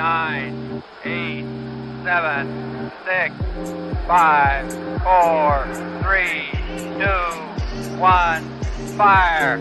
9, 8, 7, 6, 5, 4, 3, 2, 1, fire!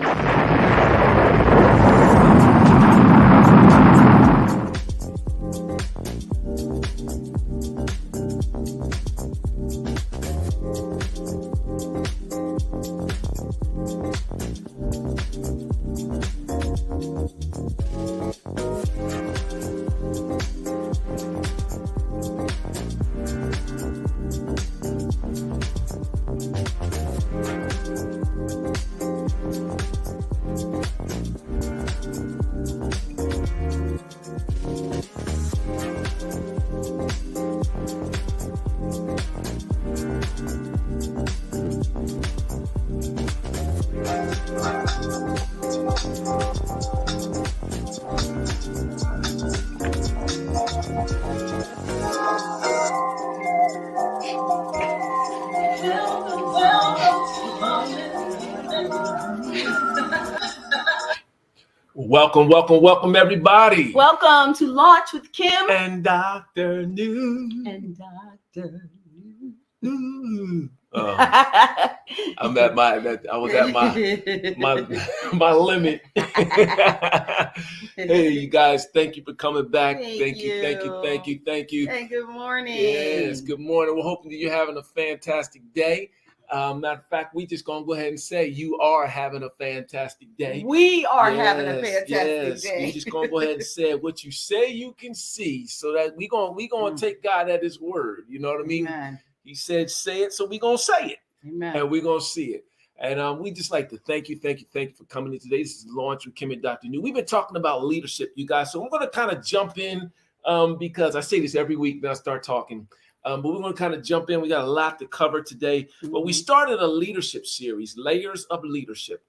Welcome, everybody. Welcome to Launch with Kim and Dr. New. And Dr. New. I'm at my limit. Hey, you guys, thank you for coming back. Thank you. And good morning. Yes, good morning. We're hoping that you're having a fantastic day. Matter of fact, we just gonna go ahead and say you are having a fantastic day. We are having a fantastic day. We just gonna go ahead and say what you say you can see, so that we gonna take God at His word. You know what I mean? Amen. He said, "Say it," so we gonna say it. Amen. And we're gonna see it. And we just like to thank you for coming in today. This is Launch with Kim and Dr. New. We've been talking about leadership, you guys. So I'm gonna kind of jump in because I say this every week. Then I start talking. But we're going to kind of jump in. We got a lot to cover today. But we started a leadership series, Layers of Leadership.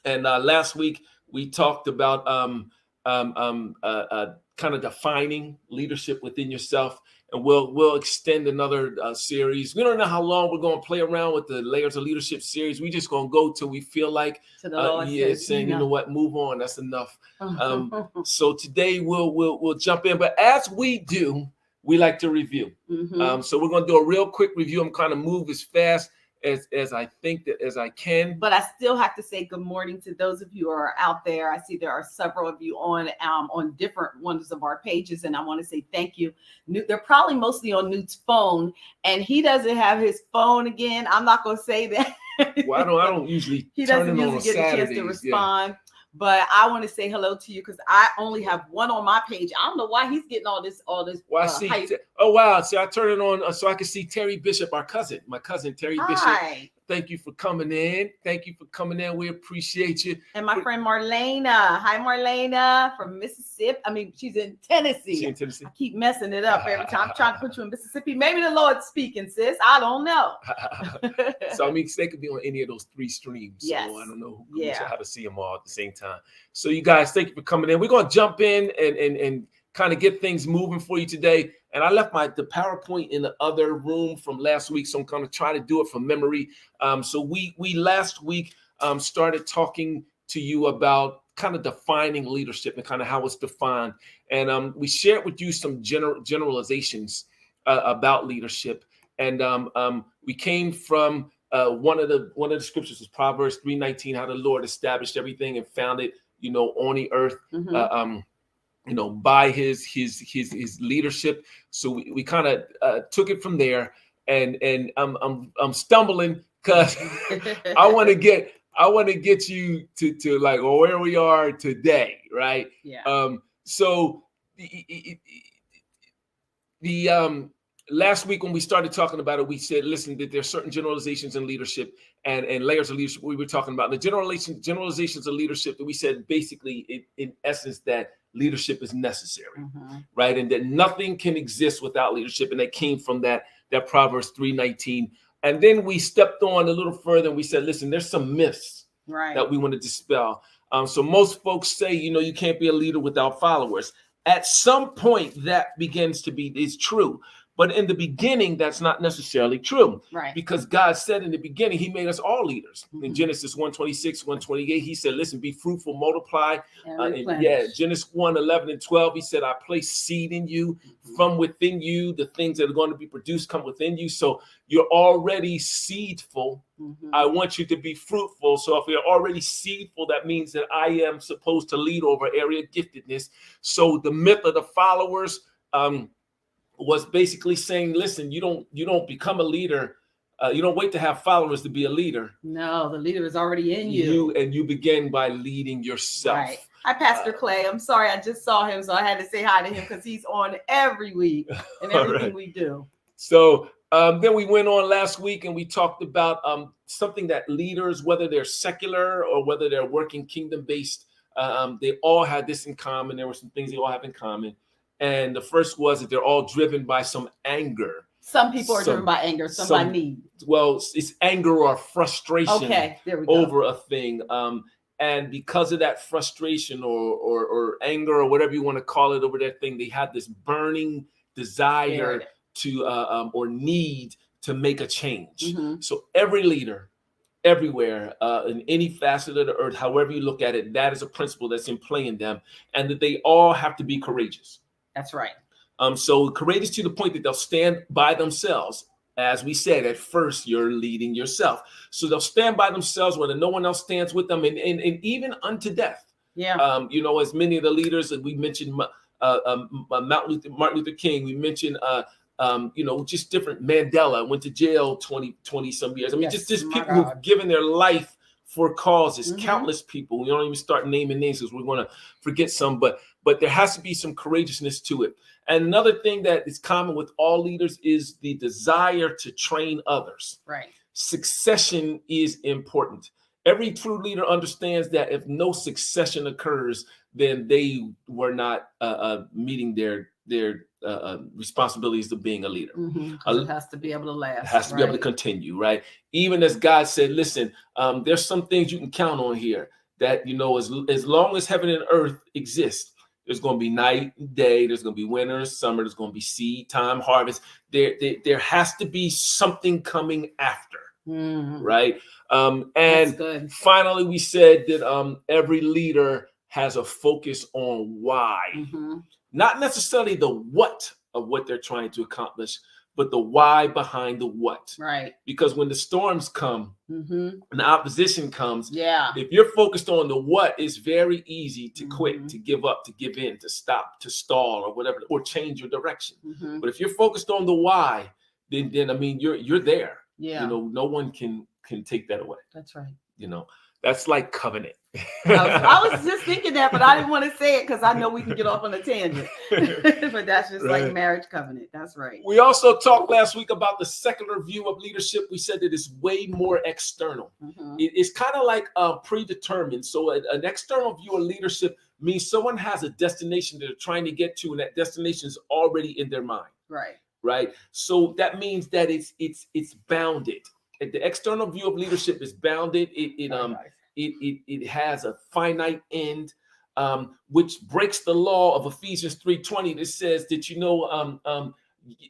And last week we talked about kind of defining leadership within yourself. And we'll extend another series. We don't know how long we're going to play around with the Layers of Leadership series. We just going to go till we feel like saying, you know what, move on. That's enough. So today we'll jump in. But as we do, we like to review. So we're going to do a real quick review. I'm kind of move as fast as I think that as I can. But I still have to say good morning to those of you who are out there. I see there are several of you on different ones of our pages, and I want to say thank you. They're probably mostly on Newt's phone, and he doesn't have his phone again. I'm not going to say that. Well, I don't usually. He doesn't usually get a chance to respond. Yeah. But I want to say hello to you because I only have one on my page. I don't know why he's getting all this. Well, I see. Oh wow! So I turn it on so I can see Terry Bishop, my cousin Terry Bishop. Thank you for coming in. We appreciate you. And my friend Marlena. Hi, Marlena from Mississippi. I mean, she's in Tennessee. I keep messing it up every time. I'm trying to put you in Mississippi. Maybe the Lord's speaking, sis. I don't know. So I mean, they could be on any of those three streams. Yes. So I don't know how to see them all at the same time. So you guys, thank you for coming in. We're going to jump in and kind of get things moving for you today. And I left the PowerPoint in the other room from last week, so I'm going to try to do it from memory. So we last week started talking to you about kind of defining leadership and kind of how it's defined. And we shared with you some generalizations about leadership. And we came from one of the scriptures was Proverbs 3:19, how the Lord established everything and founded, on the earth. By his leadership. So we kind of took it from there, and I'm stumbling because I want to get you to like where we are today, right? Yeah. So the last week when we started talking about it, we said, listen, that there's certain generalizations in leadership and layers of leadership we were talking about. The generalizations of leadership that we said basically in essence that leadership is necessary, right? And that nothing can exist without leadership. And that came from that Proverbs 3:19. And then we stepped on a little further and we said, listen, there's some myths that we want to dispel. So most folks say, you can't be a leader without followers. At some point that begins to be is true. But in the beginning, that's not necessarily true. Right. Because God said in the beginning, he made us all leaders. In Mhm. Genesis 1:26, 1:28, he said, listen, be fruitful, multiply. And And Genesis 1:11 and 12, he said, I place seed in you. From within you, the things that are going to be produced come within you. So you're already seedful. Mhm. I want you to be fruitful. So if you're already seedful, that means that I am supposed to lead over area of giftedness. So the myth of the followers was basically saying, listen, you don't become a leader. You don't wait to have followers to be a leader. No, the leader is already in you. You begin by leading yourself. Right. Hi, Pastor Clay. I'm sorry, I just saw him, so I had to say hi to him because he's on every week and everything Right. we do. So then we went on last week and we talked about something that leaders, whether they're secular or whether they're working kingdom-based, they all had this in common. There were some things they all have in common. And the first was that they're all driven by some anger. Some people are driven by anger, some by need. Well, it's anger or frustration Okay, there we go. over a thing. And because of that frustration or anger or whatever you want to call it over that thing, they have this burning desire to or need to make a change. Mhm. So every leader, everywhere, in any facet of the earth, however you look at it, that is a principle that's in play in them, and that they all have to be courageous. That's right. So courageous to the point that they'll stand by themselves. As we said, at first, you're leading yourself. So they'll stand by themselves when no one else stands with them, and even unto death. Yeah. You know, as many of the leaders that we mentioned, Martin Luther King, we mentioned, you know, just different. Mandela went to jail 20 some years. I mean, Yes, just my people who've God. given their life for causes, Mhm. countless people. We don't even start naming names because we're going to forget some, but there has to be some courageousness to it. And another thing that is common with all leaders is the desire to train others. Right. Succession is important. Every true leader understands that if no succession occurs, then they were not meeting their responsibilities of being a leader. Mhm, 'cause it has to be able to last. It has to be able to continue, right? Even as God said, listen, there's some things you can count on here that, you know, as long as heaven and earth exist, there's going to be night and day, there's going to be winter and summer, there's going to be seed time, harvest. There has to be something coming after, right? And finally, we said that every leader has a focus on why. Mm-hmm. Not necessarily the what of what they're trying to accomplish, but the why behind the what. Right. Because when the storms come, mm-hmm. and the opposition comes, yeah, if you're focused on the what, it's very easy to quit, to give up, to give in, to stop, to stall, or whatever, or change your direction. Mm-hmm. But if you're focused on the why, then I mean, you're there. Yeah. You know, no one can take that away. That's right. You know, that's like covenant. I was just thinking that, but I didn't want to say it because I know we can get off on a tangent. But that's just like marriage covenant. That's right. We also talked last week about the secular view of leadership. We said that it's way more external. Mm-hmm. It's kind of like predetermined. So an external view of leadership means someone has a destination they're trying to get to, and that destination is already in their mind. Right. Right. So that means that it's bounded. The external view of leadership is bounded. It has a finite end, which breaks the law of Ephesians 3:20 that says that, you know,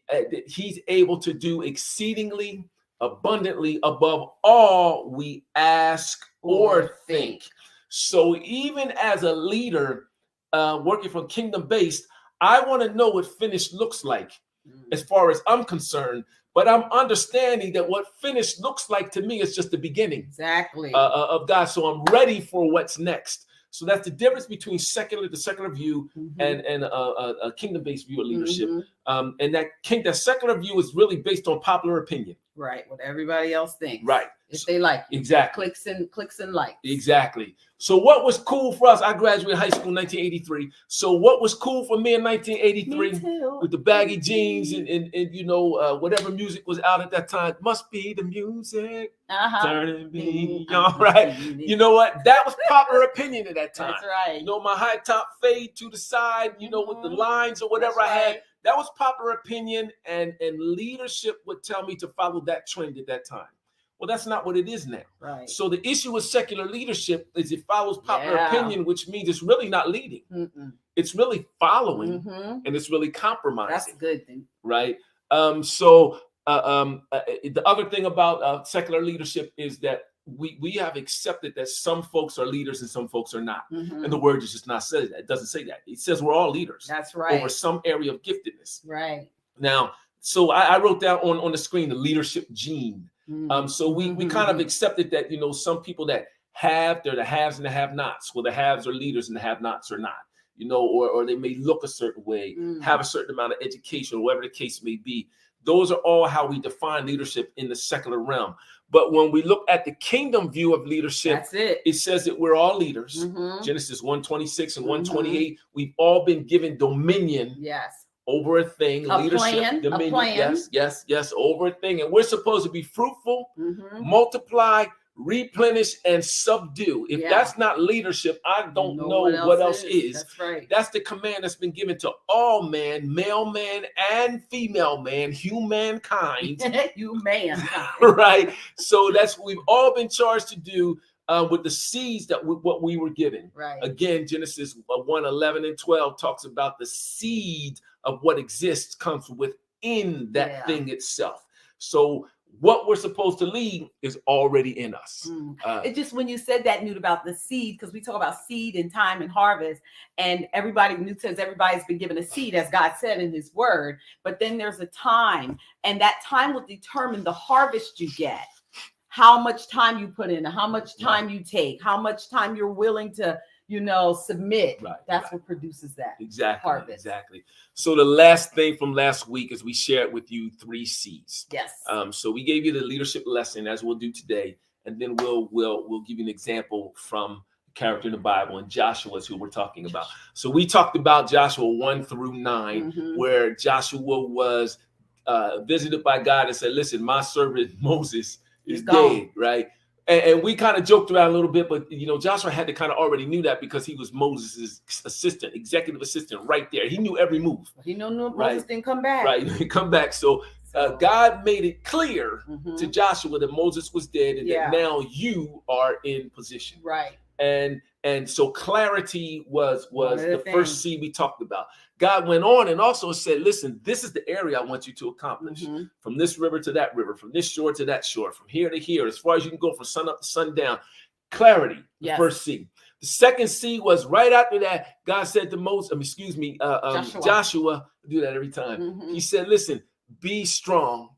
that he's able to do exceedingly abundantly above all we ask or think. So even as a leader working from kingdom based, I want to know what finished looks like as far as I'm concerned. But I'm understanding that what finished looks like to me is just the beginning exactly of God. So I'm ready for what's next. So that's the difference between the secular view and a kingdom-based view of leadership. And that secular view is really based on popular opinion. Right, what everybody else thinks. Right. If they like you. Exactly. Clicks and likes. Exactly. So what was cool for us, I graduated high school in 1983. So what was cool for me in 1983 with the baggy jeans and you know, whatever music was out at that time, must be the music turning me on, right? You know what? That was popular opinion at that time. That's right. You know, my high top fade to the side, you know, with the lines or whatever I had. That was popular opinion, and leadership would tell me to follow that trend at that time. Well, that's not what it is now. Right. So the issue with secular leadership is it follows popular opinion, which means it's really not leading. It's really following, and it's really compromising. That's a good thing. Right. The other thing about secular leadership is that we have accepted that some folks are leaders and some folks are not. Mhm. And the word is just not said that. It doesn't say that. It says we're all leaders That's right. over some area of giftedness. Right. Now, so I wrote down on the screen the leadership gene. So we kind of accepted that, some people that they're the haves and the have-nots. Well, the haves are leaders and the have-nots are not. Or they may look a certain way, have a certain amount of education, or whatever the case may be. Those are all how we define leadership in the secular realm. But when we look at the kingdom view of leadership, that's it. It says that we're all leaders. Genesis 1:26 and 1:28. We've all been given dominion. Yes. Over a thing, leadership, dominion. Yes, over a thing. And we're supposed to be fruitful, multiply, replenish, and subdue. If that's not leadership, I don't know what else is. That's right. That's the command that's been given to all man, male man and female man, humankind. Right? So that's what we've all been charged to do with the seeds what we were given. Right. Again, Genesis 1:11 and 12 talks about the seed of what exists comes within that thing itself. So what we're supposed to lead is already in us. It's just when you said that, Newt, about the seed, because we talk about seed and time and harvest, and Newt says everybody's been given a seed, as God said in his word, but then there's a time, and that time will determine the harvest you get, how much time you put in, how much time you take, how much time you're willing to submit. That's what produces that harvest. Exactly. So the last thing from last week is we shared with you 3 C's. Yes. So we gave you the leadership lesson, as we'll do today, and then we'll give you an example from the character in the Bible, and Joshua is who we're talking about. So we talked about Joshua 1-9, where Joshua was visited by God and said, "Listen, my servant Moses is dead," right? And we kind of joked around a little bit, but Joshua had to kind of already knew that because he was Moses' assistant, executive assistant, right there. He knew every move. He knew Moses didn't come back. Right, he come back. So God made it clear to Joshua that Moses was dead and that now you are in position. Right. And so clarity was the first C we talked about. God went on and also said, "Listen, this is the area I want you to accomplish. From this river to that river, from this shore to that shore, from here to here, as far as you can go from sun up to sundown." Clarity, the first C. The second C was right after that. God said to Joshua, do that every time. He said, "Listen, be strong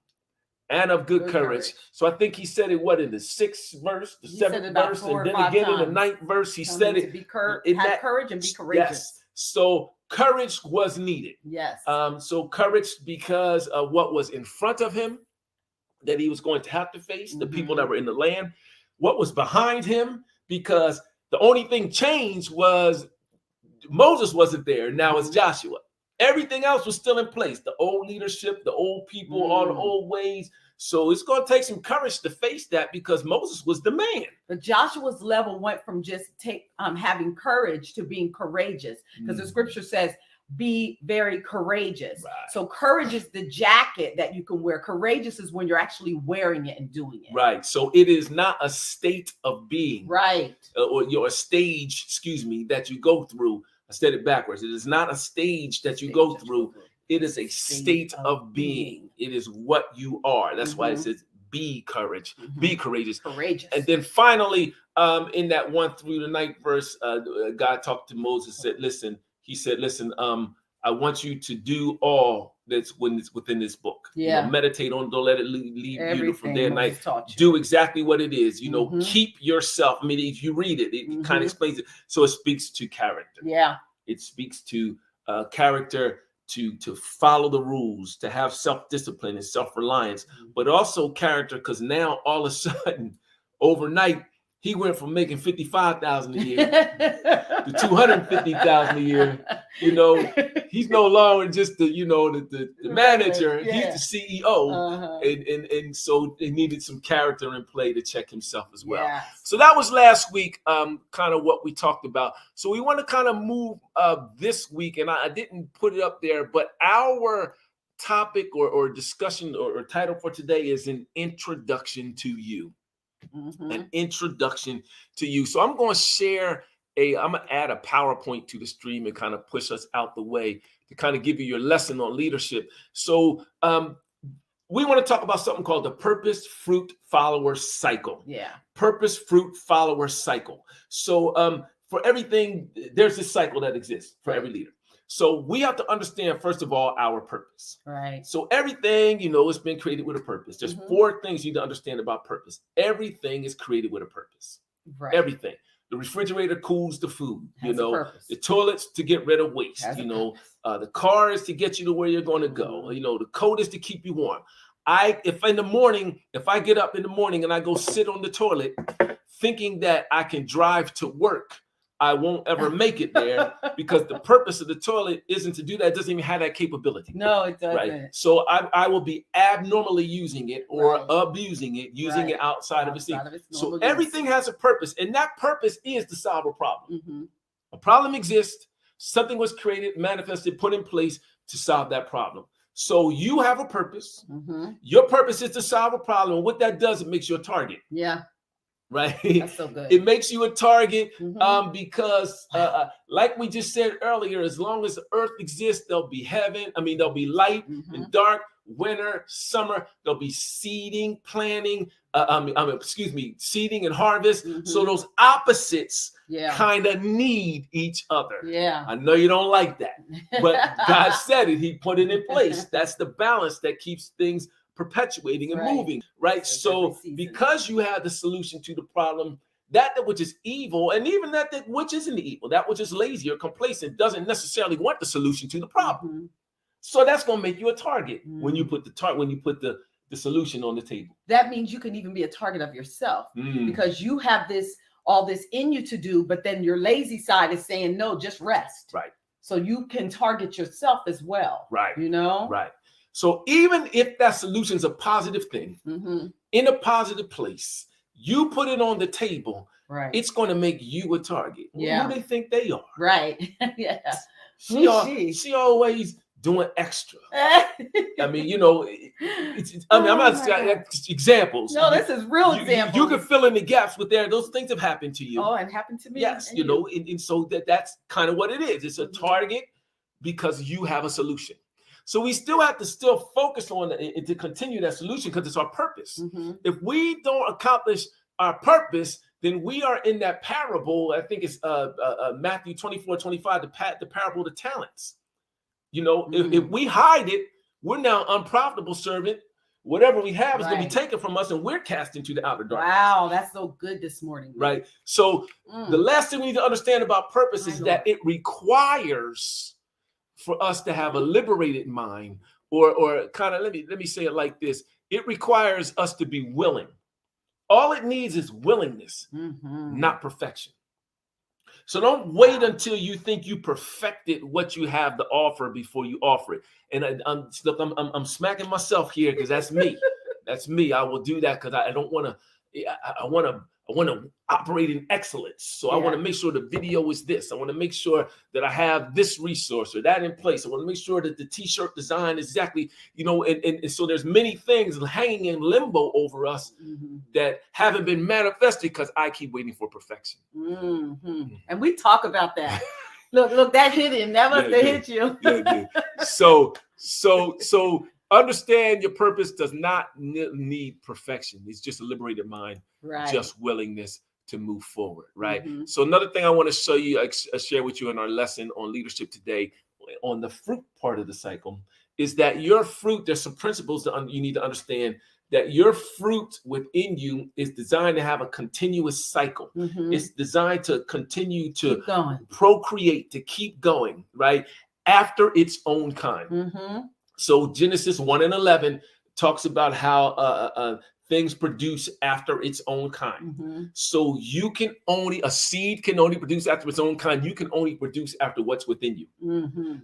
and of good courage." So I think he said it in the 6th verse, the 7th verse, and then again in the 9th verse, he said it. Have courage and be courageous. Yes. So courage was needed. Yes. So courage because of what was in front of him that he was going to have to face, the people that were in the land. What was behind him, because the only thing changed was Moses wasn't there. Now it's Joshua. Everything else was still in place. The old leadership, the old people, all the old ways. So it's going to take some courage to face that because Moses was the man. But Joshua's level went from just having courage to being courageous, because the scripture says, "Be very courageous." Right. So courage is the jacket that you can wear. Courageous is when you're actually wearing it and doing it. Right. So it is not a state of being. Right. Or your stage, that you go through. I said it backwards. It is not a stage that you go through. It is a state of being. It is what you are. That's why it says be courage, be courageous. And then finally, in that 1 through the 9th verse, God talked to Moses, said, "Listen, I want you to do all that's within this book. Meditate on, don't let it leave you from day and night. Do exactly what it is. Keep yourself." I mean, if you read it, it kind of explains it. So it speaks to character. Yeah. It speaks to character, to follow the rules, to have self-discipline and self-reliance, but also character, because now all of a sudden, overnight, he went from making $55,000 a year to $250,000 a year. He's no longer just the manager. He's the CEO, and so they needed some character in play to check himself as well. Yes. So that was last week, kind of what we talked about. So we want to kind of move this week, and I didn't put it up there, but our topic or discussion or title for today is an introduction to you. An introduction to you. So I'm going to share I'm going to add a PowerPoint to the stream and kind of push us out the way to kind of give you your lesson on leadership. So we want to talk about something called the purpose, fruit, follower cycle. Yeah. Purpose, fruit, follower cycle. So for everything, there's this cycle that exists for every leader. So we have to understand, first of all, our purpose. Right. So everything, it's been created with a purpose. There's 4 things you need to understand about purpose. Everything is created with a purpose. Right. Everything. The refrigerator cools the food, Has a purpose. the toilets to get rid of waste, the car is to get you to where you're going to go. The coat is to keep you warm. If I get up in the morning and I go sit on the toilet thinking that I can drive to work, I won't ever make it there because the purpose of the toilet isn't to do that. It doesn't even have that capability. No, it doesn't. Right? So I will be abnormally using it or abusing it, using it outside of its seat. So everything has a purpose, and that purpose is to solve a problem. A problem exists. Something was created, manifested, put in place to solve that problem. So you have a purpose. Your purpose is to solve a problem. And what that does, it makes you a target. Yeah. Right. That's so good. It makes you a target because like we just said earlier, as long as the earth exists, there'll be heaven. There'll be light and dark, winter, summer. There'll be seeding, planting, seeding and harvest. So those opposites kind of need each other. Yeah. I know you don't like that, but God said it. He put it in place. That's the balance that keeps things perpetuating and moving, right? So because you have the solution to the problem, that which is evil, and even that which isn't evil, that which is lazy or complacent, doesn't necessarily want the solution to the problem. So that's going to make you a target when you put the solution on the table. That means you can even be a target of yourself because you have all this in you to do, but then your lazy side is saying, no, just rest. Right. So you can target yourself as well. Right. Right. So even if that solution is a positive thing, in a positive place, you put it on the table, it's going to make you a target. Yeah. Who do they think they are? Right. Yeah. She always doing extra. I'm not examples. No, this is real examples. You can fill in the gaps with there. Those things have happened to you. Oh, and happened to me. Yes, and so that's kind of what it is. It's a target because you have a solution. So we still have to focus on it to continue that solution because it's our purpose. If we don't accomplish our purpose, then we are in that parable. I think it's Matthew 24:25, the parable of the talents. If we hide it, we're now unprofitable servant. Whatever we have is going to be taken from us, and we're cast into the outer darkness. Wow, that's so good this morning. Right. So the last thing we need to understand about purpose is that it requires for us to have a liberated mind, or kind of let me say it like this: it requires us to be willing. All it needs is willingness, not perfection. So don't wait until you think you perfected what you have to offer before you offer it. And I'm smacking myself here because that's me. That's me. I will do that because I don't want to. I want to operate in excellence. So I want to make sure the video is this. I want to make sure that I have this resource or that in place. I want to make sure that the t-shirt design is exactly, and so there's many things hanging in limbo over us that haven't been manifested because I keep waiting for perfection. And we talk about that. Look, that hit him. That must have hit you. So understand your purpose does not need perfection. It's just a liberated mind, just willingness to move forward, right? So another thing I want to show you, share with you in our lesson on leadership today, on the fruit part of the cycle, is that your fruit, there's some principles that you need to understand, that your fruit within you is designed to have a continuous cycle. It's designed to continue to procreate, to keep going, right? After its own kind. So Genesis 1:11 talks about how things produce after its own kind. So a seed can only produce after its own kind. You can only produce after what's within you.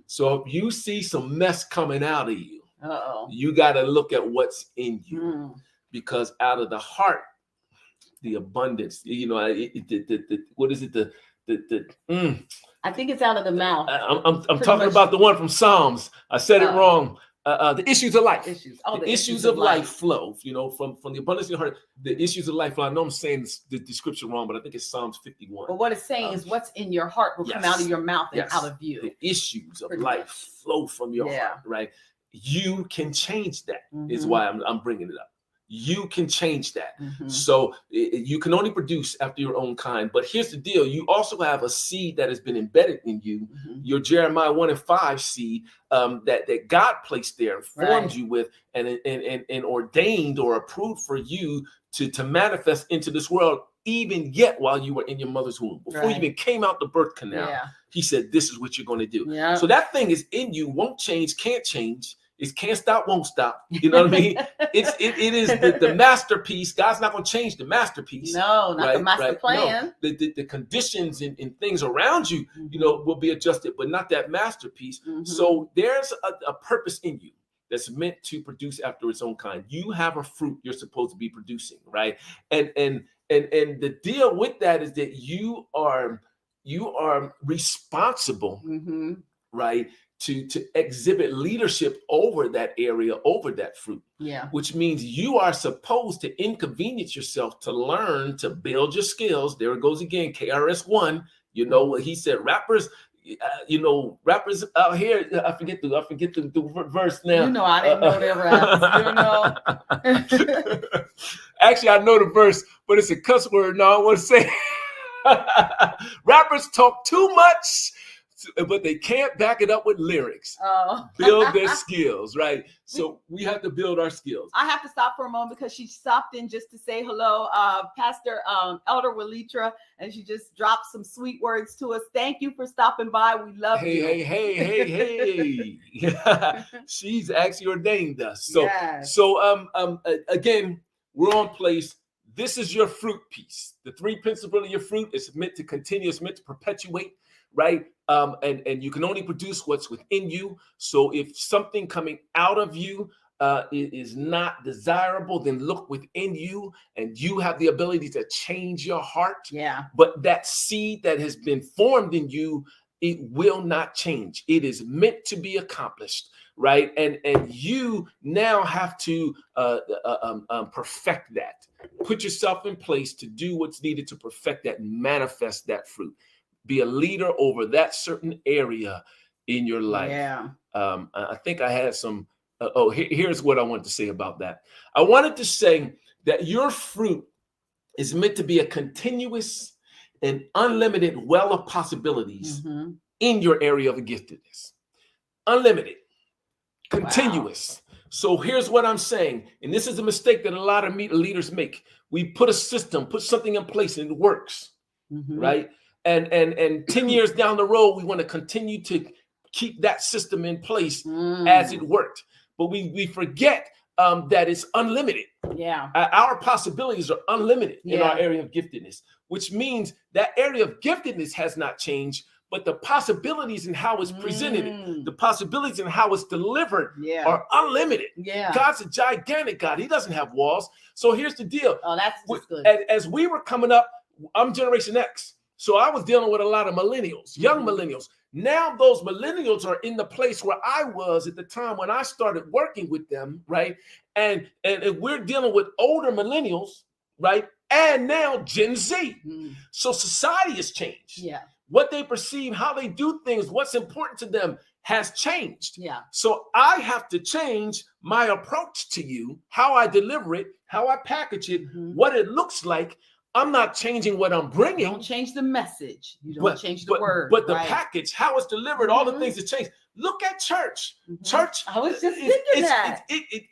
So if you see some mess coming out of you, you got to look at what's in you, because out of the heart, the abundance, what is it? I think it's out of the mouth. I'm talking about the one from Psalms. I said it wrong. The issues of life. The issues of life flow, from the abundance of your heart. The issues of life flow. I know I'm saying the description wrong, but I think it's Psalms 51. But what it's saying is what's in your heart will come out of your mouth and out of you. The issues of life flow from your heart, right? You can change that, is why I'm bringing it up. You can change that. So you can only produce after your own kind. But here's the deal. You also have a seed that has been embedded in you, your Jeremiah 1:5 seed that God placed there and formed you with and ordained or approved for you to manifest into this world, even yet while you were in your mother's womb. Before you even came out the birth canal, he said, this is what you're going to do. So that thing is in you, won't change, can't change. It can't stop, won't stop. You know what I mean? It is the masterpiece. God's not going to change the masterpiece. No, not the master plan. No. The conditions and things around you, will be adjusted, but not that masterpiece. So there's a purpose in you that's meant to produce after its own kind. You have a fruit you're supposed to be producing, right? And the deal with that is that you are responsible, right? To exhibit leadership over that area, over that fruit. Which means you are supposed to inconvenience yourself to learn to build your skills. There it goes again, KRS-One. What he said, rappers out here, I forget the verse now. I didn't know that rap. Actually, I know the verse, but it's a cuss word. No, I want to say rappers talk too much, but they can't back it up with lyrics. Build their skills, right? So we have to build our skills. I have to stop for a moment because she stopped in just to say hello, Pastor Elder Walitra, and she just dropped some sweet words to us. Thank you for stopping by. We love you. Hey. She's actually ordained us. So again, we're on place. This is your fruit piece. The 3 principles of your fruit is meant to continue, it's meant to perpetuate, right? And you can only produce what's within you. So if something coming out of you is not desirable, then look within you, and you have the ability to change your heart. But that seed that has been formed in you, it will not change. It is meant to be accomplished, right? And you now have to perfect that. Put yourself in place to do what's needed to perfect that and manifest that fruit. Be a leader over that certain area in your life. I think I had some. Here's what I wanted to say about that. I wanted to say that your fruit is meant to be a continuous and unlimited well of possibilities in your area of giftedness. Unlimited, continuous. So here's what I'm saying, and this is a mistake that a lot of leaders make. We put a system, put something in place, and it works, right? And 10 years down the road, we want to continue to keep that system in place as it worked. But we forget that it's unlimited. Our possibilities are unlimited in our area of giftedness, which means that area of giftedness has not changed, but the possibilities and how it's presented, the possibilities and how it's delivered are unlimited. God's a gigantic God. He doesn't have walls. So here's the deal. That's good. As we were coming up, I'm Generation X. So I was dealing with a lot of millennials, young millennials. Now those millennials are in the place where I was at the time when I started working with them, right? And we're dealing with older millennials, right? And now Gen Z. So society has changed. What they perceive, how they do things, what's important to them has changed. So I have to change my approach to you, how I deliver it, how I package it, what it looks like. I'm not changing what I'm bringing. Don't change the message. You don't change the word. But the package, how it's delivered, all the things that change. Look at church. Church. I was just thinking that.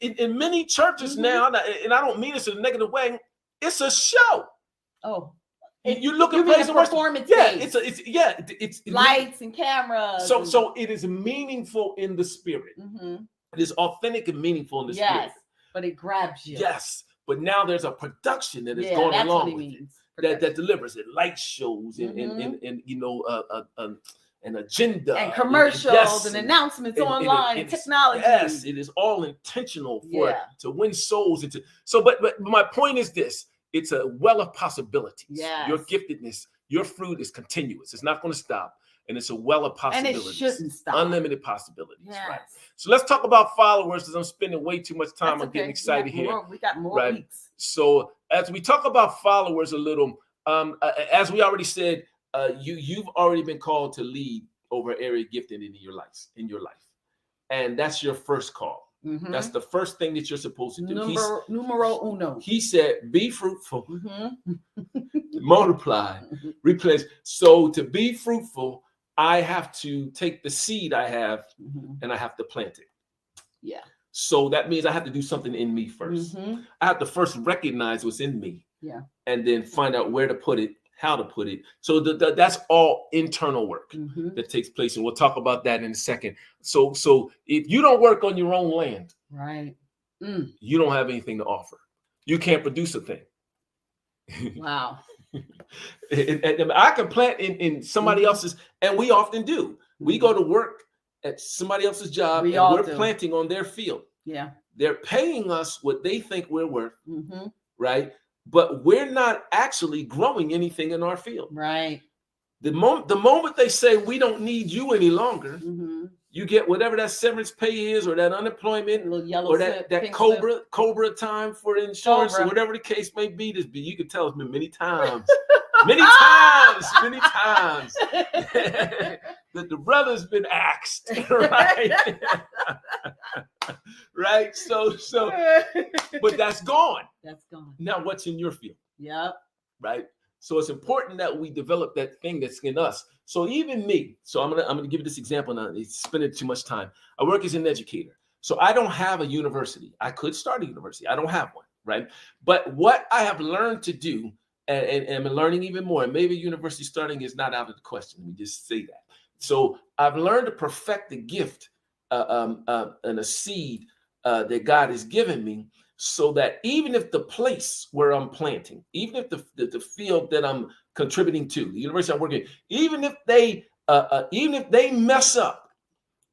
In many churches now, and I don't mean this in a negative way, it's a show. And you look at places performance. It's lights and cameras. So it is meaningful in the spirit. It is authentic and meaningful in the spirit. But it grabs you. But now there's a production that is going along with it that delivers it, light shows and an agenda and commercials and announcements online and technology. Yes, it is all intentional for it to win souls. But my point is this: it's a well of possibilities. Your giftedness Your fruit is continuous. It's not going to stop. And it's a well of And possibilities. it shouldn't stop. Unlimited possibilities. Yes. Right. So let's talk about followers, because I'm spending way too much time. That's I'm getting okay. excited here. We got more Right. weeks. So as we talk about followers a little, as we already said, you've already been called to lead over area gifting in your life. And that's your first call. Mhm. That's the first thing that you're supposed to do. Numero uno. He said, be fruitful, Mhm. multiply, replenish. So to be fruitful, I have to take the seed I have Mhm. and I have to plant it. Yeah. So that means I have to do something in me first. Mhm. I have to first recognize what's in me. Yeah. And then find out where to put it, how to put it. So that's all internal work Mhm. that takes place. And we'll talk about that in a second. So if you don't work on your own land, Right. you don't have anything to offer. You can't produce a thing. Wow. And I can plant in somebody Mhm. else's, and we often do. We go to work at somebody else's job, We and all we're do. planting on their field. Yeah. They're paying us what they think we're worth, Mhm. right? But we're not actually growing anything in our field. Right. The moment they say we don't need you any longer, Mhm. you get whatever that severance pay is, or that unemployment, A little yellow or slip, that pink slip. Cobra time for insurance, or Cobra. whatever the case may be. You can tell us many times, many times that the brother's been axed, right? Right. So, but that's gone. That's gone. Now, what's in your field, Yep. right? So it's important that we develop that thing that's in us. So even me, so I'm gonna give you this example now. It's spending too much time. I work as an educator, so I don't have a university. I could start a university. I don't have one, right? But what I have learned to do, and I'm learning even more, and maybe university starting is not out of the question. Let me just say that. So I've learned to perfect the gift and a seed that God has given me, so that even if the place where I'm planting, even if the field that I'm contributing to, the university I'm working, even if they mess up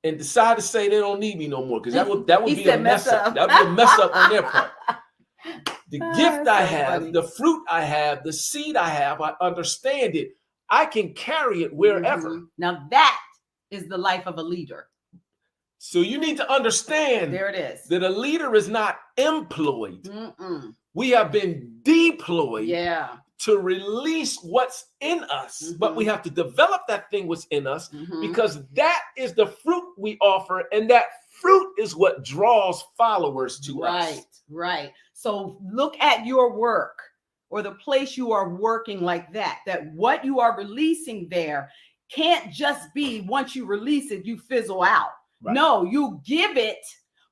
and decide to say they don't need me no more, because that would He be a said mess up. That would be a mess up on their part. The gift That's I so have, funny. the fruit I have, the seed I have, I understand it. I can carry it wherever. Mhm. Now that is the life of a leader. So you need to understand There it is. that a leader is not employed. Mm-mm. We have been deployed Yeah. to release what's in us, but we have to develop that thing what's in us, Mhm. because that is the fruit we offer, and that fruit is what draws followers to us. Right, right. So look at your work or the place you are working like that what you are releasing there can't just be once you release it, you fizzle out. Right. No, you give it,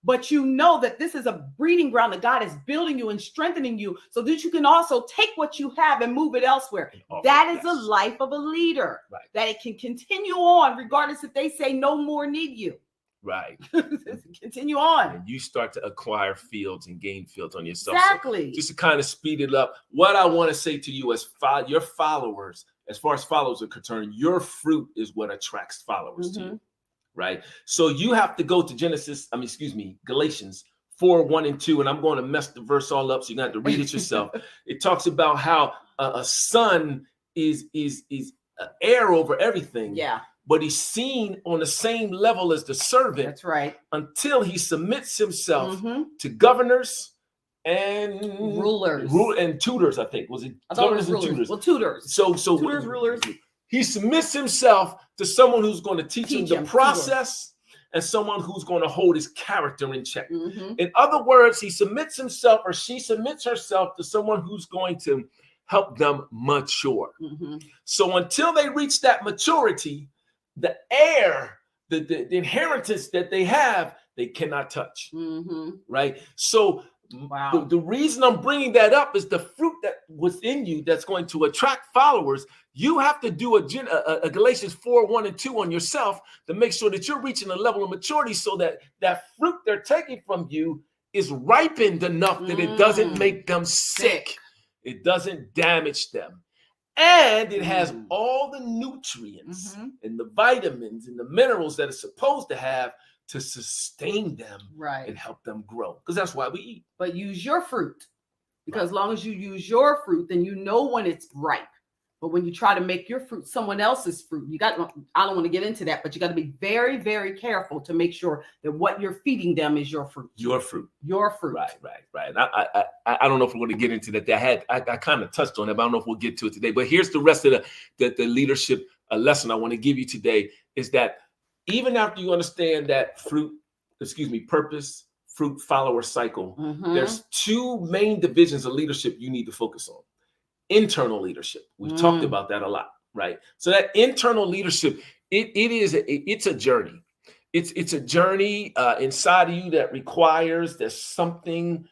but you know that this is a breeding ground that God is building you and strengthening you so that you can also take what you have and move it elsewhere. And offer That it, is yes. the life of a leader, Right. that it can continue on regardless if they say no more need you. Right. Continue on. And you start to acquire fields and gain fields on yourself. Exactly. So just to kind of speed it up, what I want to say to you as your followers, as far as followers are concerned, your fruit is what attracts followers to you. Right. So you have to go to Galatians 4:1-2, and I'm going to mess the verse all up, so you're gonna have to read it yourself. It talks about how a son is heir over everything. Yeah, But he's seen on the same level as the servant that's right. until he submits himself Mhm. to governors and Rulers. and tutors. I think was it I thought it governors was and rulers. tutors. Well, tutors. So Tutors, rulers. He submits himself to someone who's going to teach him the him, process, and someone who's going to hold his character in check. Mhm. In other words, he submits himself, or she submits herself, to someone who's going to help them mature. Mhm. So until they reach that maturity, the heir, the inheritance that they have, they cannot touch. Mhm. Right? So Wow. the reason I'm bringing that up is the fruit that was in you that's going to attract followers. You have to do a Galatians 4:1-2 on yourself to make sure that you're reaching a level of maturity, so that that fruit they're taking from you is ripened enough that it doesn't make them sick. It doesn't damage them. And it has all the nutrients and the vitamins and the minerals that it's supposed to have to sustain them Right. and help them grow. Because that's why we eat. But use your fruit, because as long as you use your fruit, then you know when it's ripe. But when you try to make your fruit someone else's fruit, I don't want to get into that, but you got to be very, very careful to make sure that what you're feeding them is your fruit. Your fruit. Your fruit. Right. I don't know if we're going to get into that. I kind of touched on it, but I don't know if we'll get to it today. But here's the rest of the leadership lesson I want to give you today is that even after you understand that purpose, fruit, follower cycle, there's two main divisions of leadership you need to focus on. Internal leadership. We've talked about that a lot, right? So that internal leadership, it's a journey. It's a journey inside of you that requires that something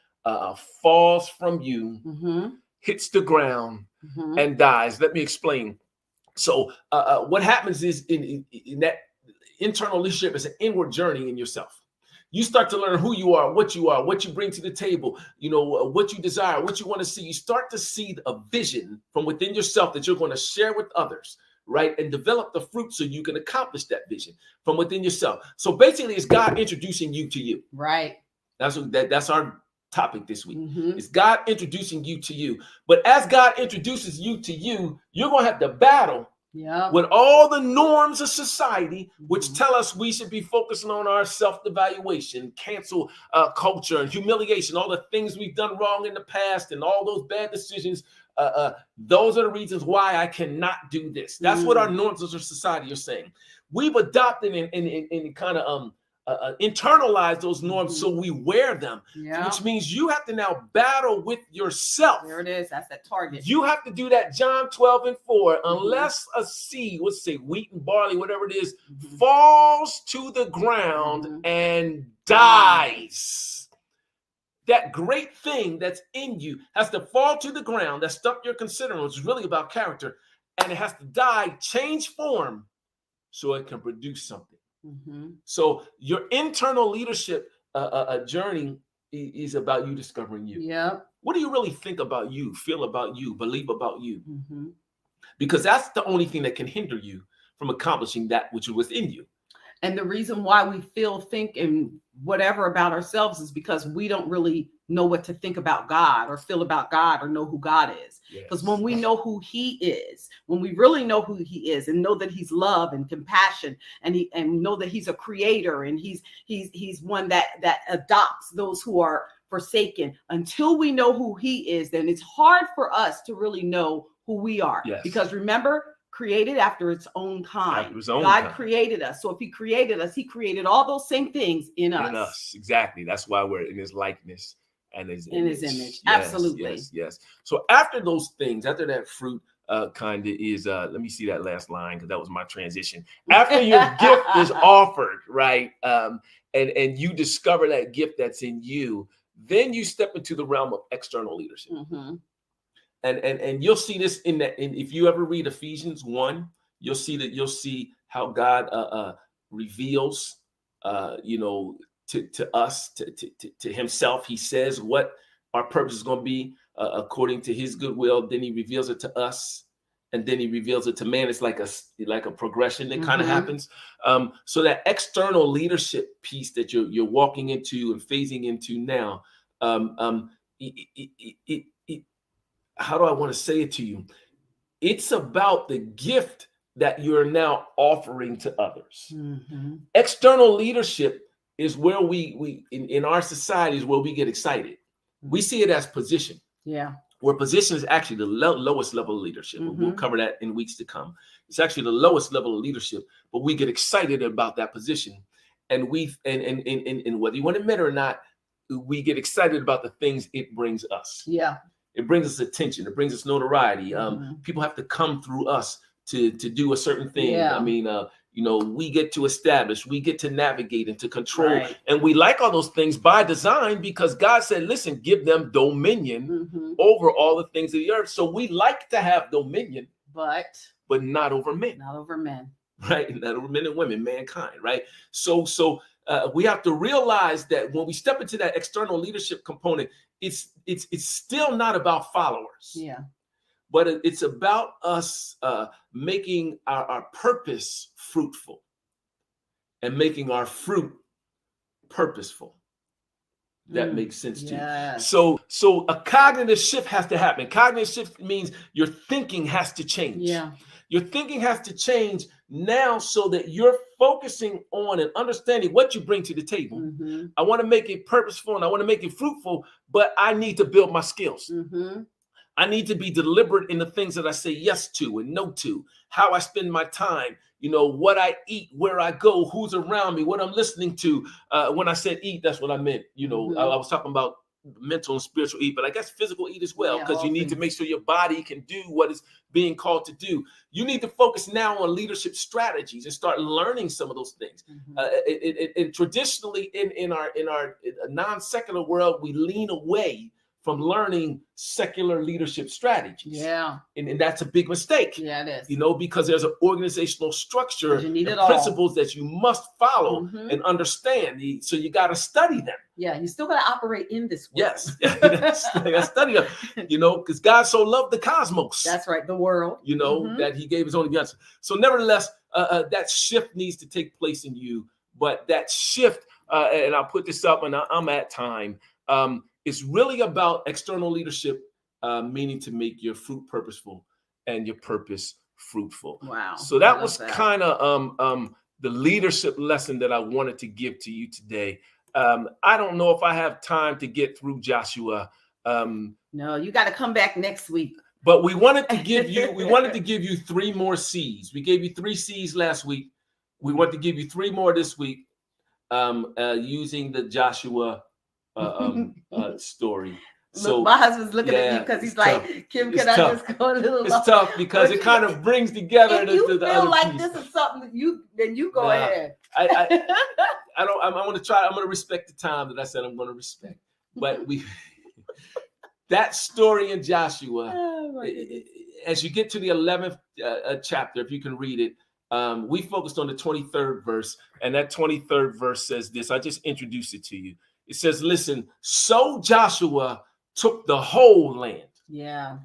falls from you, hits the ground, and dies. Let me explain. So what happens is in that internal leadership is an inward journey in yourself. You start to learn who you are, what you bring to the table, what you desire, what you want to see. You start to see a vision from within yourself that you're going to share with others, right? And develop the fruit so you can accomplish that vision from within yourself. So basically, it's God introducing you to you. Right. That's our topic this week. It's God introducing you to you. But as God introduces you to you, you're going to have to battle with all the norms of society, which tell us we should be focusing on our self-evaluation, cancel culture, and humiliation, all the things we've done wrong in the past and all those bad decisions. Those are the reasons why I cannot do this. That's what our norms of society are saying. We've adopted and kind of internalize those norms so we wear them, which means you have to now battle with yourself. There it is. That's that target. You have to do that John 12:4. Unless a seed, let's say wheat and barley, whatever it is, falls to the ground and dies. That great thing that's in you has to fall to the ground. That stuff you're considering, which is really about character, and it has to die, change form, so it can produce something. So your internal leadership journey is about you discovering you. Yeah. What do you really think about you, feel about you, believe about you? Because that's the only thing that can hinder you from accomplishing that which is within you. And the reason why we feel, think, and whatever about ourselves is because we don't really know what to think about God or feel about God or know who God is. Because when we know who he is, when we really know who he is and know that he's love and compassion and know that he's a creator and he's one that adopts those who are forsaken, until we know who he is, then it's hard for us to really know who we are. Because remember, created after its own kind. God created us. So if he created us, he created all those same things in us. Exactly. That's why we're in his likeness and his image. Yes, absolutely. Yes. So after those things, after that fruit kind of is, let me see that last line because that was my transition. After your gift is offered, right? And you discover that gift that's in you, then you step into the realm of external leadership. And you'll see this in if you ever read Ephesians 1, you'll see how God reveals to us, to himself. He says what our purpose is going to be according to his good will. Then he reveals it to us, and then he reveals it to man. It's like a progression that kind of happens. So that external leadership piece that you're walking into and phasing into now, how do I want to say it to you? It's about the gift that you're now offering to others. External leadership is where we in our society is where we get excited. We see it as position. Where position is actually the lowest level of leadership. We'll cover that in weeks to come. It's actually the lowest level of leadership, but we get excited about that position. And and whether you want to admit it or not, we get excited about the things it brings us. It brings us attention. It brings us notoriety. People have to come through us to do a certain thing. I mean, we get to establish, we get to navigate and to control. And we like all those things by design because God said, listen, give them dominion over all the things of the earth. So we like to have dominion, but not over men. Not over men. Right? Not over men and women, mankind, right? So we have to realize that when we step into that external leadership component, it's still not about followers. But it's about us making our purpose fruitful and making our fruit purposeful. that makes sense to you. Yes. So a cognitive shift has to happen. Cognitive shift means your thinking has to change. Yeah. Your thinking has to change now so that you're focusing on and understanding what you bring to the table. Mm-hmm. I want to make it purposeful and I want to make it fruitful, but I need to build my skills. Mm-hmm. I need to be deliberate in the things that I say yes to and no to, how I spend my time, what I eat, where I go, who's around me, what I'm listening to. When I said eat, that's what I meant. Mm-hmm. I was talking about mental and spiritual eat, but I guess physical eat as well, because you need to make sure your body can do what it's being called to do. You need to focus now on leadership strategies and start learning some of those things. Mm-hmm. And traditionally in our non-secular world, we lean away from learning secular leadership strategies. Yeah. And that's a big mistake. Yeah, it is. Because there's an organizational structure You need and it all. principles that you must follow Mhm. and understand. So you got to study them. Yeah, you still got to operate in this world. Yes. You gotta study them, because God so loved the cosmos. That's right, the world. Mhm. That he gave his only begotten. So nevertheless, that shift needs to take place in you. But that shift, and I'll put this up and I'm at time, it's really about external leadership, meaning to make your fruit purposeful and your purpose fruitful. Wow. So that was kind of the leadership lesson that I wanted to give to you today. I don't know if I have time to get through Joshua. No, you got to come back next week. But we wanted to give you 3 more C's. We gave you 3 C's last week. We want to give you 3 more this week, using the Joshua story. So look, my husband's looking at you because he's like, tough. Kim, It's can I tough. just go a little It's longer? tough because it kind of brings together If you the feel other like piece. this is something then you go Nah. ahead. I don't. I'm going to try. I'm going to respect the time that I said I'm going to respect. But that story in Joshua, Oh, my goodness. as you get to the 11th chapter, if you can read it, we focused on the 23rd verse, and that 23rd verse says this. I just introduced it to you. It says, "Listen, so Joshua took the whole land, Yeah.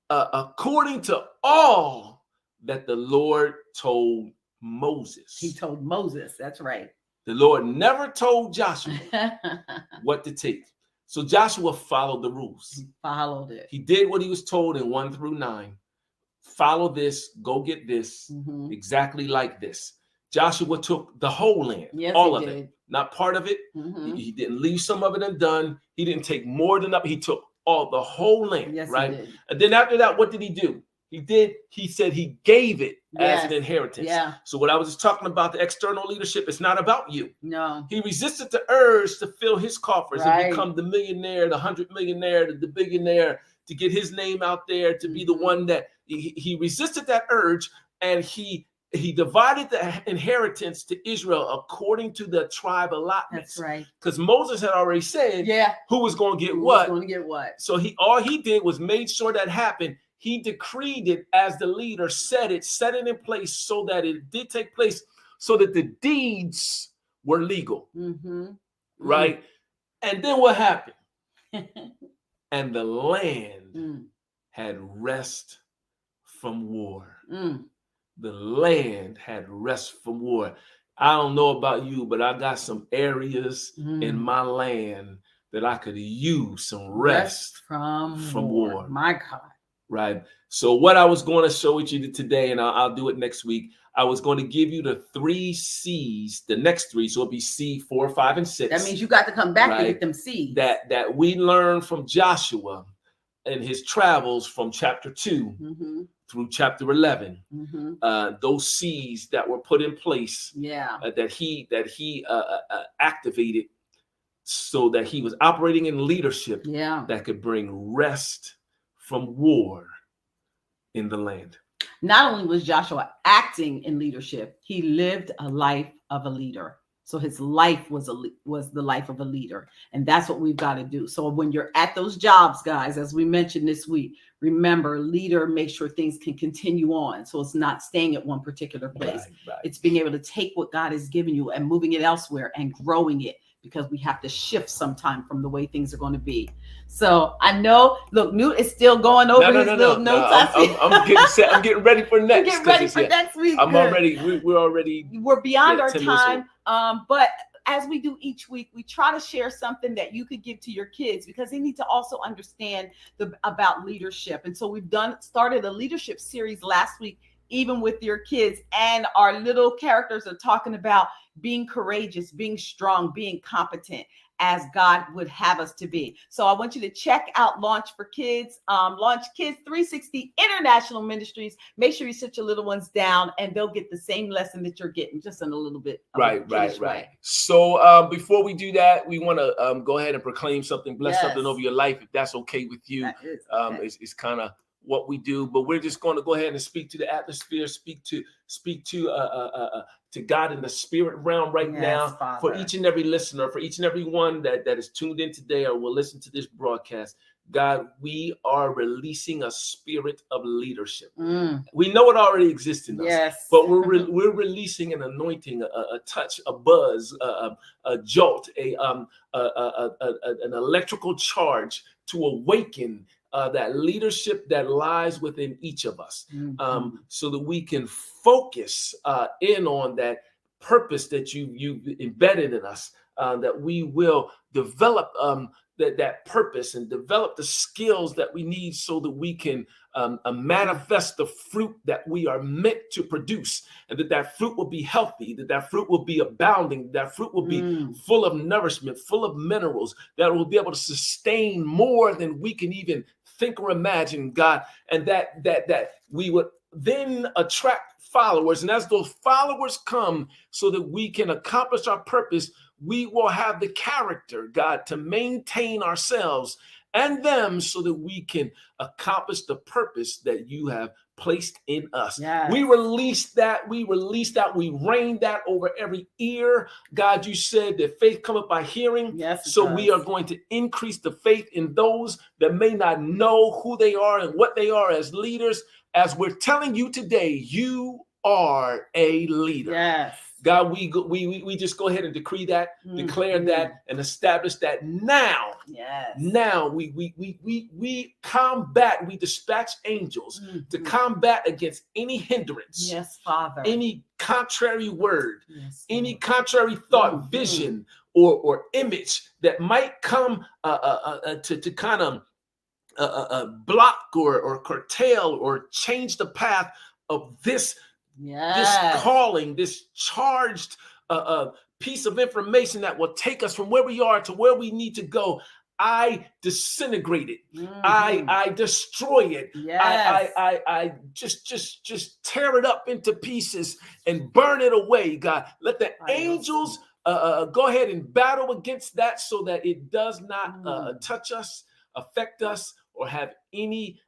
according to all that the Lord told Moses." He told Moses. That's right. The Lord never told Joshua what to take. So Joshua followed the rules. He followed it. He did what he was told in 1 through 9. Follow this, go get this, Mhm. exactly like this. Joshua took the whole land, Yes, all he of it, did. not part of it. Mhm. He didn't leave some of it undone. He didn't take more than up. He took the whole land, Yes, right? he did. And then after that, what did he do? He said he gave it as an Yes. inheritance. Yeah. So what I was just talking about, the external leadership, it's not about you. No. He resisted the urge to fill his coffers Right. and become the millionaire, the 100 millionaire, the billionaire, to get his name out there, to be the Mhm. one that he resisted that urge, and he divided the inheritance to Israel according to the tribe allotments. That's right. Because Moses had already said Yeah. who was going to get Who's what. going to get what? So all he did was made sure that happened. He decreed it as the leader, set it in place so that it did take place, so that the deeds were legal, Mm-hmm. right? And then what happened? And the land Mm. had rest from war. Mm. The land had rest from war. I don't know about you, but I got some areas in Mm. my land that I could use some rest. from war. war. My God. Right. So what I was going to show you today, and I'll do it next week, I was going to give you the 3 C's, the next 3. So it'll be C, 4, 5, and 6. That means you got to come back to Right. get them seeds. that we learned from Joshua and his travels from chapter 2 Mm-hmm. through chapter 11. Mm-hmm. Those C's that were put in place, Yeah. that he activated, so that he was operating in leadership Yeah. that could bring rest from war in the land. Not only was Joshua acting in leadership, he lived a life of a leader. So his life was the life of a leader. And that's what we've got to do. So when you're at those jobs, guys, as we mentioned this week, remember, leader, make sure things can continue on. So it's not staying at one particular place. Right. It's being able to take what God has given you and moving it elsewhere and growing it, because we have to shift sometime from the way things are going to be. So I know, look, Newt is still going over his little notes. I see. I'm getting set. I'm getting ready for next. Get ready for next week. I'm Good. already. We're already. We're beyond our 10 minutes time. But as we do each week, we try to share something that you could give to your kids because they need to also understand about leadership. And so we've started a leadership series last week, even with your kids, and our little characters are talking about being courageous, being strong, being competent as God would have us to be. So I want you to check out Launch for Kids, Launch Kids 360 International Ministries. Make sure you sit your little ones down and they'll get the same lesson that you're getting, just in a little bit. Right. So before we do that, we want to go ahead and proclaim something, bless something over your life, if that's okay with you. That is okay. It's kind of what we do, but we're just going to go ahead and speak to the atmosphere, speak to God in the spirit realm right now, Father. For each and every listener, for each and every one that is tuned in today or will listen to this broadcast. God, we are releasing a spirit of leadership. We know it already exists in us, Yes. but we're releasing an anointing, a touch, a buzz, a jolt, an electrical charge to awaken that leadership that lies within each of us, so that we can focus in on that purpose that you've embedded in us, that we will develop that purpose and develop the skills that we need so that we can manifest the fruit that we are meant to produce, and that fruit will be healthy, that fruit will be abounding, that fruit will be full of nourishment, full of minerals, that will be able to sustain more than we can even think or imagine, God, and that we would then attract followers. And as those followers come so that we can accomplish our purpose, we will have the character, God, to maintain ourselves and them so that we can accomplish the purpose that you have placed in us. Yes. We release that. We rain that over every ear. God, you said that faith cometh by hearing. Yes, so we are going to increase the faith in those that may not know who they are and what they are as leaders. As we're telling you today, you are a leader. Yes. God, we just go ahead and decree that, declare that, and establish that now. Yes. Now we combat, we dispatch angels to combat against any hindrance. Yes, Father. Any contrary word, Yes, any contrary thought, vision, or image that might come to kind of block or curtail or change the path of this calling, this charged piece of information that will take us from where we are to where we need to go. I disintegrate it. I destroy it. Yes. I just tear it up into pieces and burn it away, God. Let the angels go ahead and battle against that so that it does not touch us, affect us, or have any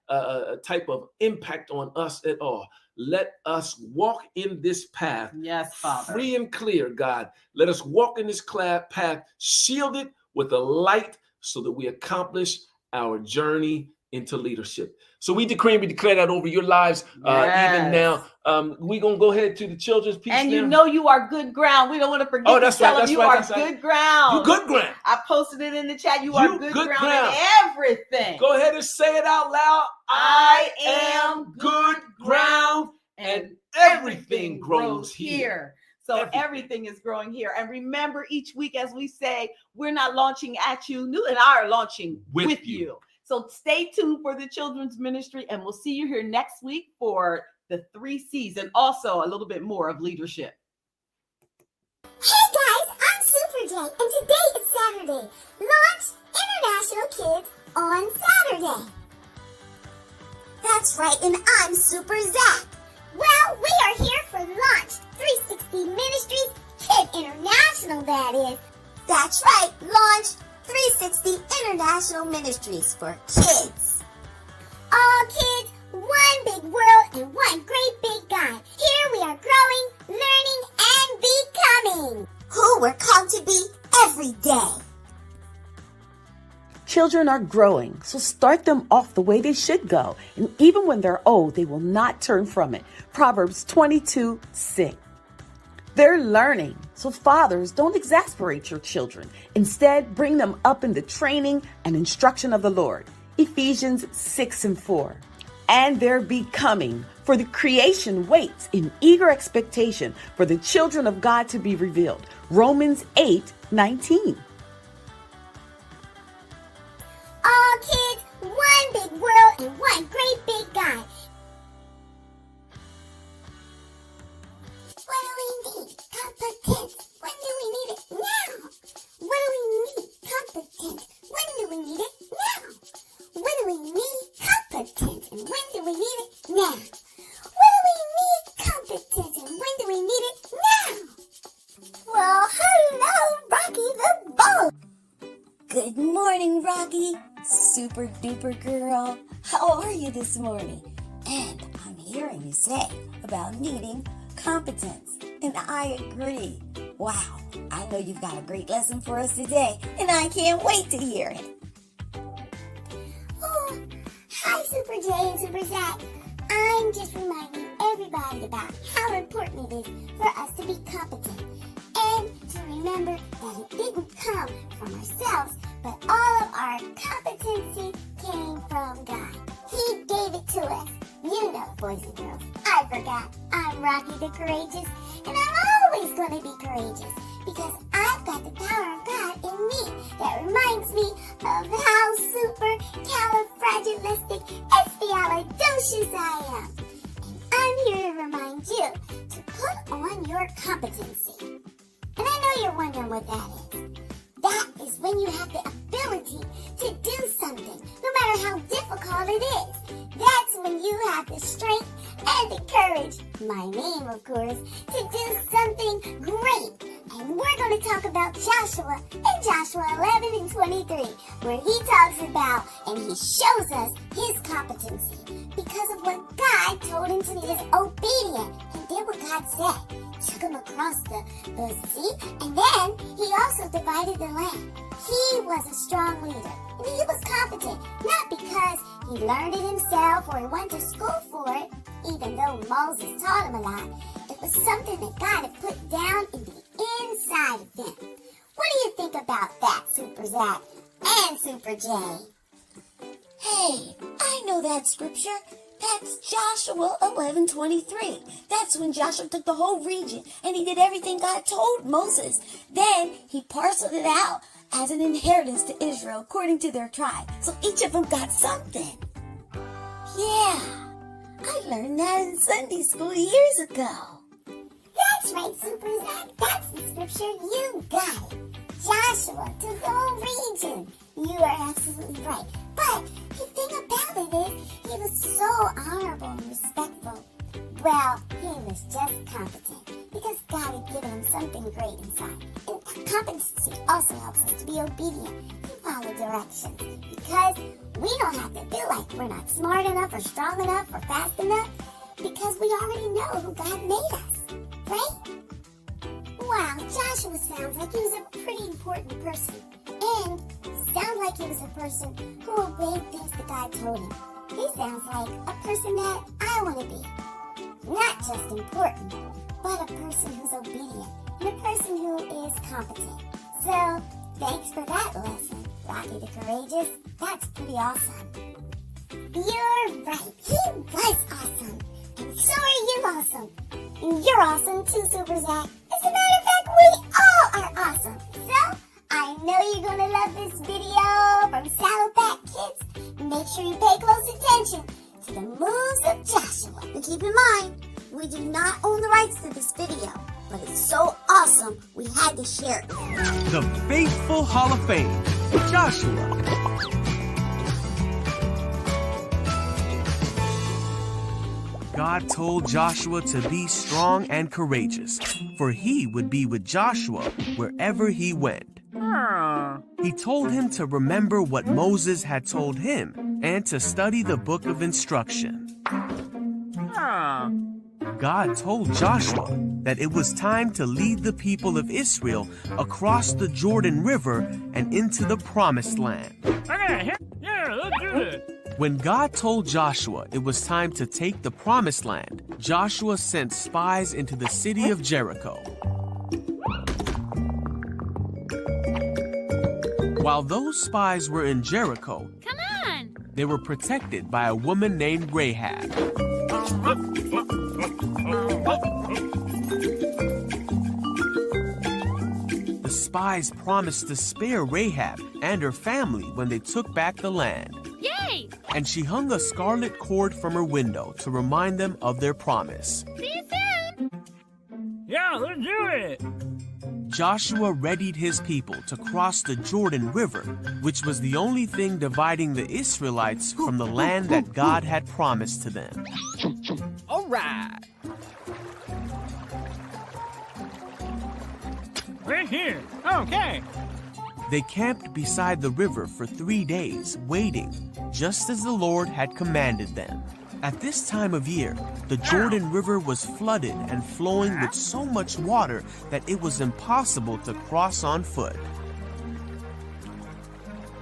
type of impact on us at all. Let us walk in this path, yes, Father, free and clear, God. Let us walk in this path, shielded with a light, so that we accomplish our journey into leadership. So we decree and we declare that over your lives, even now. We're going to go ahead to the children's piece. And now. You know you are good ground. We don't want to forget to tell them you are good ground. You good ground. I posted it in the chat. You are good ground in everything. Go ahead and say it out loud. I am good ground, and everything grows here. So everything is growing here. And remember, each week, as we say, we're not launching at you. Newt and I are launching with you. So stay tuned for the children's ministry, and we'll see you here next week for the 3 C's and also a little bit more of leadership. Hey guys, I'm Super J, and today is Saturday. Launch International Kids on Saturday. That's right, and I'm Super Zach. Well, we are here for Launch 360 Ministries Kid International, that is. That's right, Launch 360 International Ministries for kids. All kids, one big world and one great big God. Here we are growing, learning, and becoming who we're called to be every day. Children are growing, so start them off the way they should go. And even when they're old, they will not turn from it. Proverbs 22:6. They're learning, so fathers, don't exasperate your children. Instead, bring them up in the training and instruction of the Lord. Ephesians 6:4. And they're becoming, For the creation waits in eager expectation for the children of God to be revealed. Romans 8:19. All kids, one big world and one great big God. What do we need? Competence. When do we need it? Now. What do we need? Competence. When do we need it? Now. When do we need competence? And when do we need it? Now. When do we need competence? And when do we need it? Now. Well, hello, Rocky the Bull. Good morning, Rocky. Super duper girl. How are you this morning? And I'm hearing you say about needing competence. And I agree. Wow, I know you've got a great lesson for us today, and I can't wait to hear it. Oh, hi, Super J and Super Zach. I'm just reminding everybody about how important it is for us to be competent and to remember that it didn't come from ourselves, but all of our competency came from God. He gave it to us. You know, boys and girls, I forgot. I'm Rocky the Courageous, and I'm always going to be courageous because I've got the power of God in me that reminds me of how supercalifragilisticexpialidocious I am. And I'm here to remind you to put on your competency. And I know you're wondering what that is. That is when you have the ability to do something, no matter how difficult it is. That's when you have the strength and the courage, my name of course, to do something great. And we're going to talk about Joshua in Joshua 11:23, where he talks about and he shows us his competency because of what God told him to do. He was obedient and did what God said. Took him across the sea, and then he also divided the land. He was a strong leader, and he was competent, not because he learned it himself or he went to school for it, even though Moses taught him a lot. It was something that God had put down in the inside of him. What do you think about that, Super Zach and Super J? Hey, I know that scripture. That's Joshua 11:23. That's when Joshua took the whole region and he did everything God told Moses. Then he parceled it out as an inheritance to Israel according to their tribe. So each of them got something. Yeah, I learned that in Sunday school years ago. That's right, Super Zach. That's the scripture. You got it. Joshua took the whole region. You are absolutely right. But the thing about it is, he was so honorable and respectful. Well, he was just competent because God had given him something great inside. And competency also helps us to be obedient and follow directions because we don't have to feel like we're not smart enough or strong enough or fast enough because we already know who God made us, right? Wow, Joshua sounds like he was a pretty important person and sounds like he was a person who obeyed things that God told him. He sounds like a person that I want to be. Not just important, but a person who's obedient and a person who is competent. So, thanks for that lesson, Rocky the Courageous. That's pretty awesome. You're right. He was awesome. And so are you awesome. And you're awesome too, Super Zach. As a matter of fact, we all are awesome. So, I know you're going to love this video from Saddleback Kids. Make sure you pay close attention to the moves of Joshua. And keep in mind, we do not own the rights to this video, but it's so awesome we had to share it. The Faithful Hall of Fame, Joshua. God told Joshua to be strong and courageous, for he would be with Joshua wherever he went. He told him to remember what Moses had told him and to study the book of instruction. God told Joshua that it was time to lead the people of Israel across the Jordan River and into the Promised Land. Yeah, let's do it. When God told Joshua it was time to take the Promised Land, Joshua sent spies into the city of Jericho. While those spies were in Jericho, Come on. they were protected by a woman named Rahab. spies promised to spare Rahab and her family when they took back the land. Yay! And she hung a scarlet cord from her window to remind them of their promise. See you soon! Yeah, let's do it! Joshua readied his people to cross the Jordan River, which was the only thing dividing the Israelites from the land that God had promised to them. All right! Right here. Okay. They camped beside the river for 3 days, waiting, just as the Lord had commanded them. At this time of year, the Jordan River was flooded and flowing with so much water that it was impossible to cross on foot.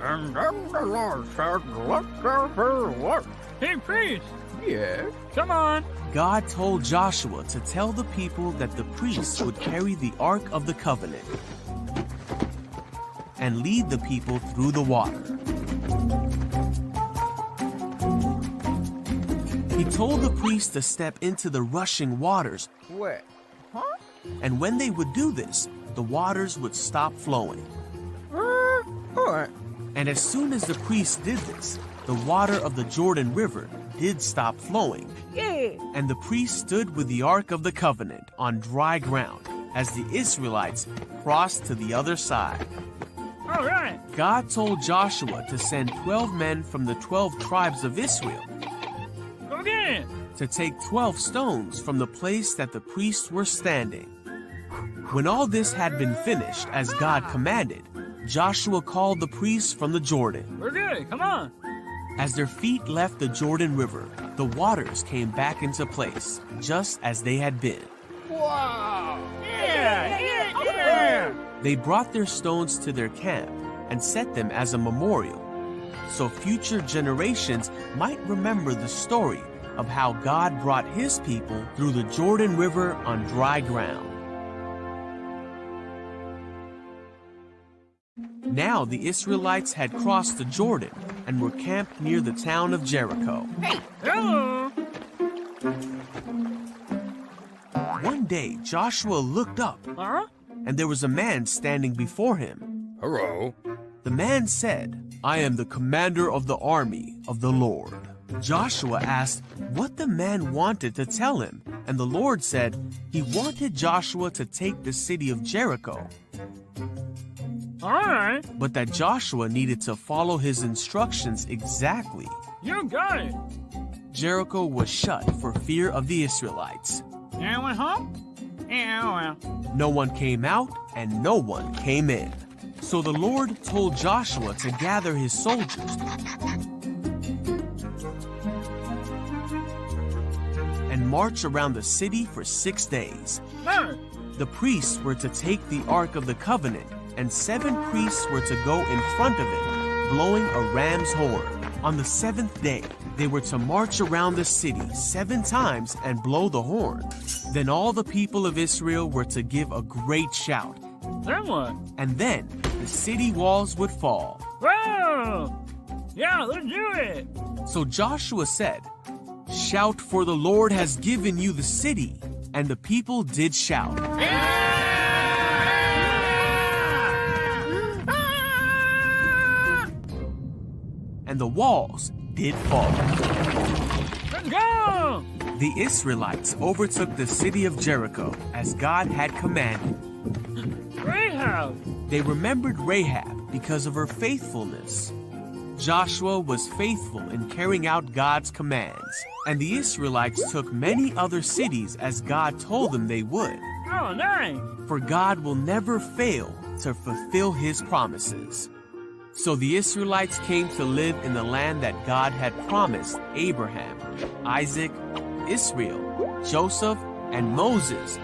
And then the Lord said, "Let there be light." Hey, priest. Yes? Come on. God told Joshua to tell the people that the priests would carry the Ark of the Covenant and lead the people through the water. He told the priests to step into the rushing waters. What? Huh? And when they would do this, the waters would stop flowing. What? And as soon as the priests did this, the water of the Jordan River did stop flowing. Yeah. And the priests stood with the Ark of the Covenant on dry ground as the Israelites crossed to the other side. All right. God told Joshua to send 12 men from the 12 tribes of Israel Go get it. to take 12 stones from the place that the priests were standing. When all this had been finished as God commanded, Joshua called the priests from the Jordan. We're good. Come on. As their feet left the Jordan River, the waters came back into place, just as they had been. Wow. Yeah. Yeah. Yeah. They brought their stones to their camp and set them as a memorial, so future generations might remember the story of how God brought his people through the Jordan River on dry ground. Now the Israelites had crossed the Jordan and were camped near the town of Jericho. Hello. One day Joshua looked up, Huh? and there was a man standing before him. Hello. The man said, "I am the commander of the army of the Lord." Joshua asked what the man wanted to tell him, and the Lord said he wanted Joshua to take the city of Jericho, All right. but that Joshua needed to follow his instructions exactly. You got it. Jericho was shut for fear of the Israelites. You went home? Yeah, well. No one came out and no one came in. So the Lord told Joshua to gather his soldiers and march around the city for 6 days. No. The priests were to take the Ark of the Covenant, and 7 priests were to go in front of it, blowing a ram's horn. On the 7th day, they were to march around the city 7 times and blow the horn. Then all the people of Israel were to give a great shout, Then what? and then the city walls would fall. Whoa. Yeah, let's do it. So Joshua said, "Shout, for the Lord has given you the city." And the people did shout. And the walls did fall. Let's go. The Israelites overtook the city of Jericho as God had commanded. Rahab. They remembered Rahab because of her faithfulness. Joshua was faithful in carrying out God's commands, and the Israelites took many other cities as God told them they would. Oh, nice. For God will never fail to fulfill his promises. So the Israelites came to live in the land that God had promised Abraham, Isaac, Israel, Joseph, and Moses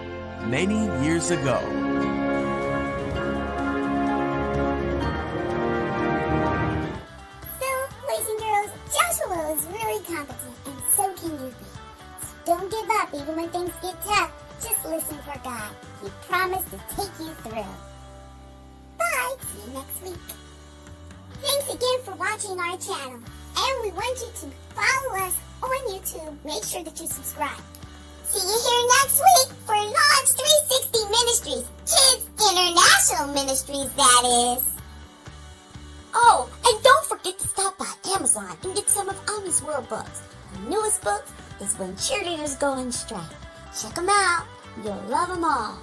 many years ago. So, boys and girls, Joshua is really competent, and so can you be. So don't give up even when things get tough. Just listen for God. He promised to take you through. Bye. See you next week. Thanks again for watching our channel. And we want you to follow us on YouTube. Make sure that you subscribe. See you here next week for Launch 360 Ministries, Kids International Ministries. Ministries, that is. Oh, and don't forget to stop by Amazon and get some of Ami's World books. The newest book is When Cheerleaders Go on Strike. Check them out. You'll love them all.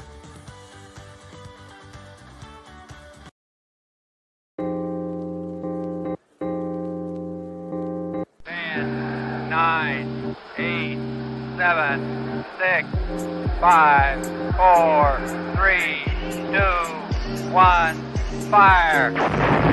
10, 9, 8, 7, 6, 5, 4, 3, 2, 1, fire!